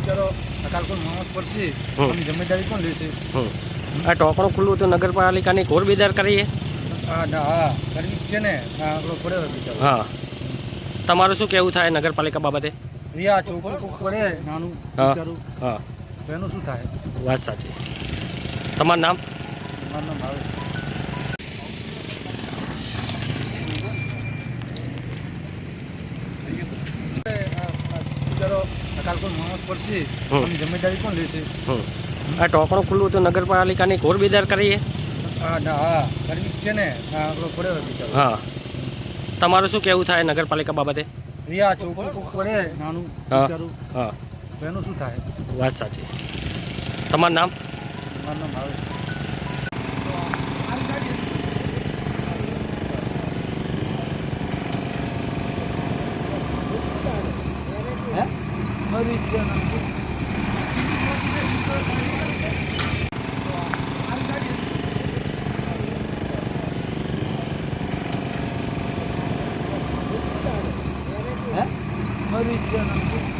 બિચારો અકાલ કોઈ માણસ પડશે એની જવાબદારી કોણ લેશે? આ ટોકણું ખુલ્લું તો નગરપાલિકાની ઘોર બેદરકારી છે. હા કરવી છે ને, આંકડો પડ્યો બિચારો. હા, તમારું શું કહેવું થાય નગરપાલિકા બાબતે? રિયા છોકરું કોક પડે નાનું બિચારું, હા, તો એનું શું થાય? વાત સાચી. તમારું નામ? મારું નામ ભાવેશ. બિચારો અકાલ કોઈ માણસ પડશે એની જવાબદારી કોણ લેશે? આ ટોકણું ખુલ્લું તો નગરપાલિકાની ઘોર બેદરકારી છે. હા કરવી છે ને, આંકડો પડ્યો બિચારો. હા, તમારું શું કહેવું થાય નગરપાલિકા બાબતે? રિયા છોકરું કોક પડે નાનું બિચારું, હા, તો એનું શું થાય? વાત સાચી. તમારું નામ? મારું નામ ભાવેશ. મરી ગયા